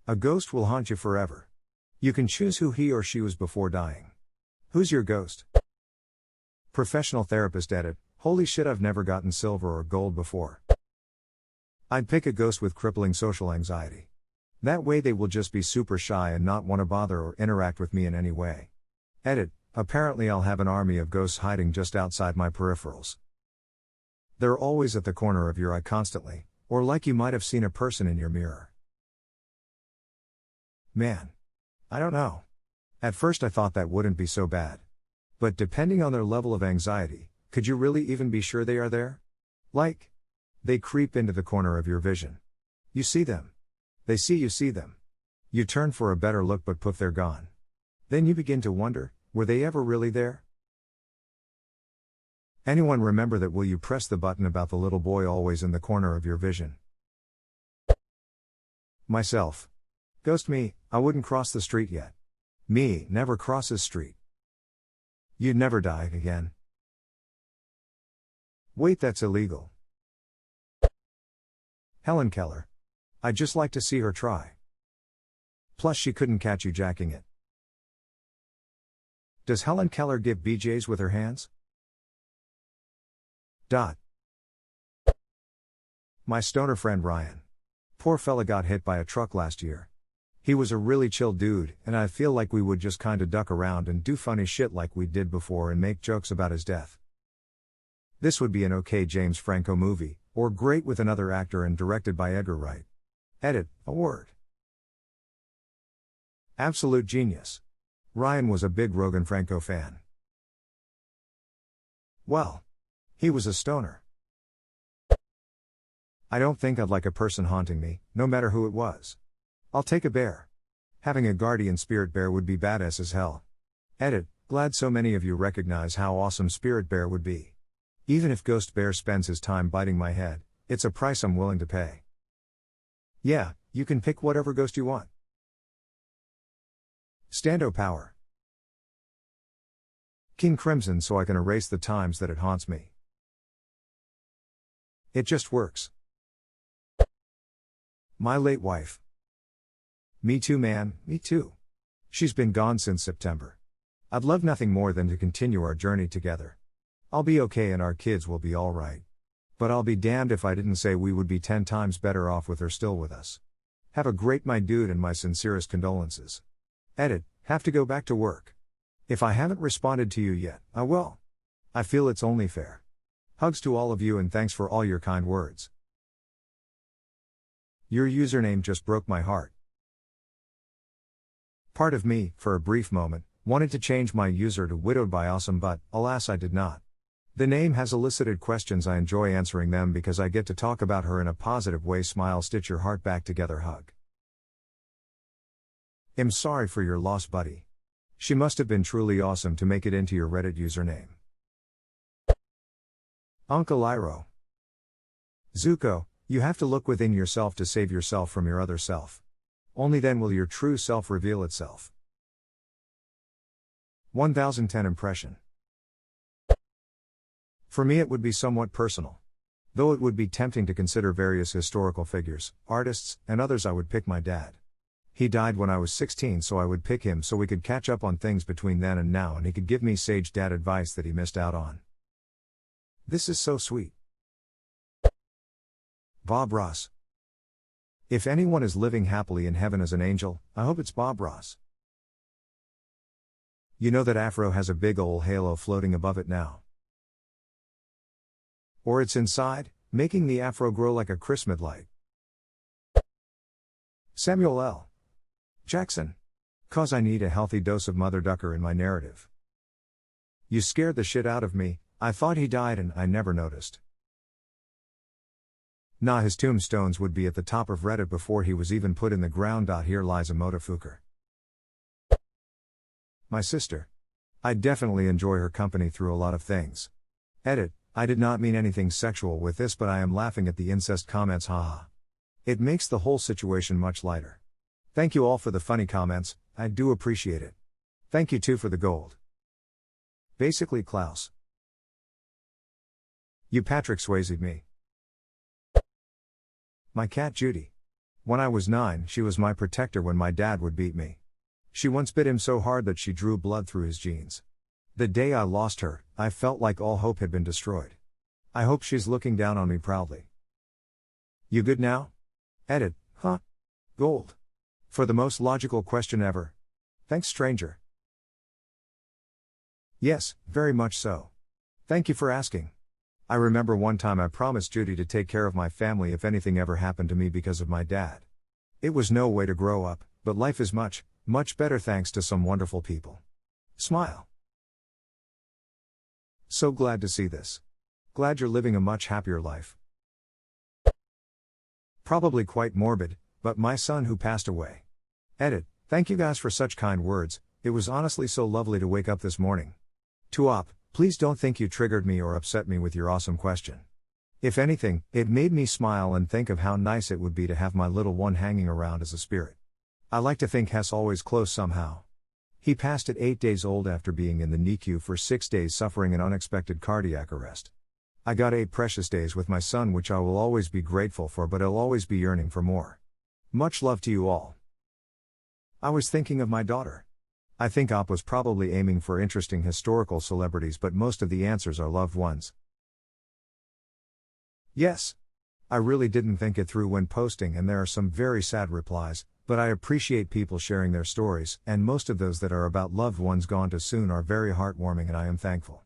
A ghost will haunt you forever. You can choose who he or she was before dying. Who's your ghost? Professional therapist edit. Holy shit, I've never gotten silver or gold before. I'd pick a ghost with crippling social anxiety. That way they will just be super shy and not want to bother or interact with me in any way. Edit. Apparently I'll have an army of ghosts hiding just outside my peripherals. They're always at the corner of your eye constantly, or like you might have seen a person in your mirror. Man. I don't know. At first I thought that wouldn't be so bad. But depending on their level of anxiety, could you really even be sure they are there? Like, they creep into the corner of your vision. You see them. They see you see them. You turn for a better look but poof, they're gone. Then you begin to wonder, were they ever really there? Anyone remember that? Will you press the button about the little boy always in the corner of your vision? Myself. Ghost me, I wouldn't cross the street yet. Me, never crosses street. You'd never die again. Wait, that's illegal. Helen Keller. I'd just like to see her try. Plus she couldn't catch you jacking it. Does Helen Keller give BJs with her hands? My stoner friend Ryan. Poor fella got hit by a truck last year. He was a really chill dude, and I feel like we would just kinda duck around and do funny shit like we did before and make jokes about his death. This would be an okay James Franco movie, or great with another actor and directed by Edgar Wright. Edit, a word. Absolute genius. Ryan was a big Rogan Franco fan. Well, he was a stoner. I don't think I'd like a person haunting me, no matter who it was. I'll take a bear. Having a guardian spirit bear would be badass as hell. Edit, glad so many of you recognize how awesome Spirit Bear would be. Even if Ghost Bear spends his time biting my head, it's a price I'm willing to pay. Yeah, you can pick whatever ghost you want. Stando power. King Crimson so I can erase the times that it haunts me. It just works. My late wife. Me too, man, me too. She's been gone since September. I'd love nothing more than to continue our journey together. I'll be okay and our kids will be alright. But I'll be damned if I didn't say we would be 10 times better off with her still with us. Have a great my dude and my sincerest condolences. Edit, have to go back to work. If I haven't responded to you yet, I will. I feel it's only fair. Hugs to all of you and thanks for all your kind words. Your username just broke my heart. Part of me, for a brief moment, wanted to change my user to Widowed by Awesome, but, alas, I did not. The name has elicited questions. I enjoy answering them because I get to talk about her in a positive way. Smile, stitch your heart back together, hug. I'm sorry for your loss, buddy. She must have been truly awesome to make it into your Reddit username. Uncle Iro. Zuko, you have to look within yourself to save yourself from your other self. Only then will your true self reveal itself. 1010 impression. For me it would be somewhat personal. Though it would be tempting to consider various historical figures, artists, and others, I would pick my dad. He died when I was 16, so I would pick him so we could catch up on things between then and now and he could give me sage dad advice that he missed out on. This is so sweet. Bob Ross. If anyone is living happily in heaven as an angel, I hope it's Bob Ross. You know that afro has a big ol' halo floating above it now. Or it's inside, making the afro grow like a Christmas light. Samuel L. Jackson. 'Cause I need a healthy dose of Mother Ducker in my narrative. You scared the shit out of me, I thought he died and I never noticed. Nah, his tombstones would be at the top of Reddit before he was even put in the ground. Here lies a Motofuker. My sister. I definitely enjoy her company through a lot of things. Edit, I did not mean anything sexual with this, but I am laughing at the incest comments, haha. It makes the whole situation much lighter. Thank you all for the funny comments, I do appreciate it. Thank you too for the gold. Basically Klaus. You Patrick Swayze'd me. My cat Judy. When I was 9, she was my protector when my dad would beat me. She once bit him so hard that she drew blood through his jeans. The day I lost her, I felt like all hope had been destroyed. I hope she's looking down on me proudly. You good now? Edit, huh? Gold. For the most logical question ever. Thanks, stranger. Yes, very much so. Thank you for asking. I remember one time I promised Judy to take care of my family if anything ever happened to me because of my dad. It was no way to grow up, but life is much, much better thanks to some wonderful people. Smile. So glad to see this. Glad you're living a much happier life. Probably quite morbid, but my son who passed away. Edit, thank you guys for such kind words, it was honestly so lovely to wake up this morning. To Op, please don't think you triggered me or upset me with your awesome question. If anything, it made me smile and think of how nice it would be to have my little one hanging around as a spirit. I like to think Hess always close somehow. He passed at 8 days old after being in the NICU for 6 days suffering an unexpected cardiac arrest. I got 8 precious days with my son which I will always be grateful for, but I'll always be yearning for more. Much love to you all. I was thinking of my daughter. I think Op was probably aiming for interesting historical celebrities, but most of the answers are loved ones. Yes. I really didn't think it through when posting, and there are some very sad replies, but I appreciate people sharing their stories, and most of those that are about loved ones gone too soon are very heartwarming and I am thankful.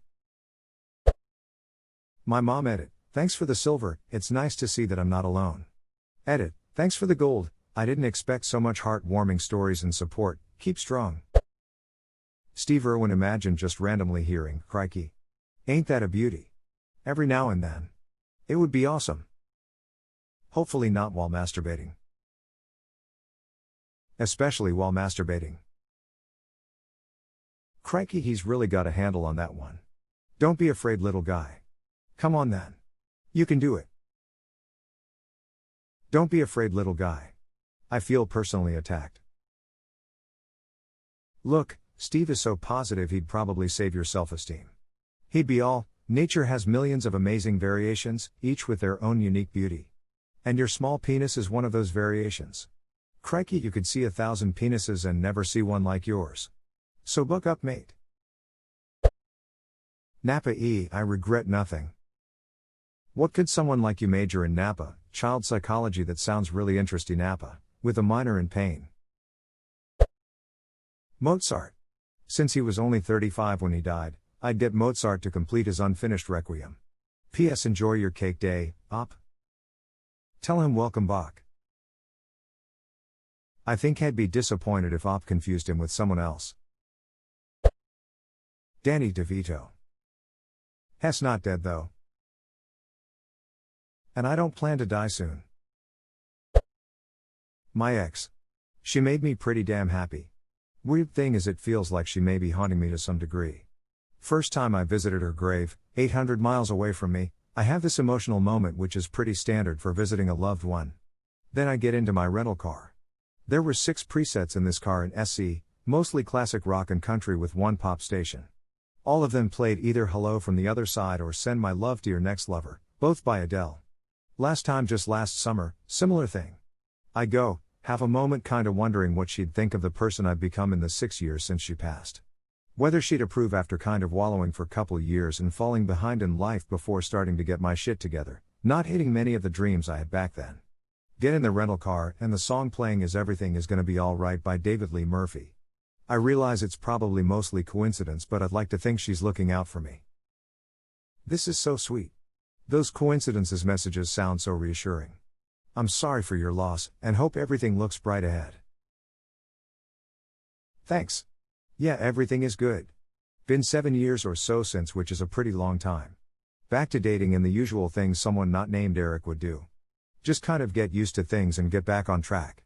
My mom edit, thanks for the silver, it's nice to see that I'm not alone. Edit, thanks for the gold, I didn't expect so much heartwarming stories and support, keep strong. Steve Irwin, imagine just randomly hearing, crikey. Ain't that a beauty? Every now and then. It would be awesome. Hopefully not while masturbating. Especially while masturbating. Crikey, he's really got a handle on that one. Don't be afraid, little guy. Come on then. You can do it. Don't be afraid, little guy. I feel personally attacked. Look, Steve is so positive he'd probably save your self-esteem. He'd be all, nature has millions of amazing variations, each with their own unique beauty. And your small penis is one of those variations. Crikey, you could see 1,000 penises and never see one like yours. So buck up, mate. Napa E, I regret nothing. What could someone like you major in Napa, child psychology? That sounds really interesting. Napa, with a minor in pain. Mozart. Since he was only 35 when he died, I'd get Mozart to complete his unfinished Requiem. P.S. Enjoy your cake day, Op. Tell him welcome back. I think he'd be disappointed if Op confused him with someone else. Danny DeVito. Hess not dead though. And I don't plan to die soon. My ex. She made me pretty damn happy. Weird thing is it feels like she may be haunting me to some degree. First time I visited her grave, 800 miles away from me, I have this emotional moment which is pretty standard for visiting a loved one. Then I get into my rental car. There were 6 presets in this car in SC, mostly classic rock and country with one pop station. All of them played either Hello from the Other Side or Send My Love to Your Next Lover, both by Adele. Last time just last summer, similar thing. I go, have a moment kinda wondering what she'd think of the person I've become in the 6 years since she passed. Whether she'd approve after kind of wallowing for couple years and falling behind in life before starting to get my shit together, not hitting many of the dreams I had back then. Get in the rental car and the song playing is Everything Is Gonna Be Alright by David Lee Murphy. I realize it's probably mostly coincidence, but I'd like to think she's looking out for me. This is so sweet. Those coincidences messages sound so reassuring. I'm sorry for your loss, and hope everything looks bright ahead. Thanks. Yeah, everything is good. Been 7 years or so since, which is a pretty long time. Back to dating and the usual things someone not named Eric would do. Just kind of get used to things and get back on track.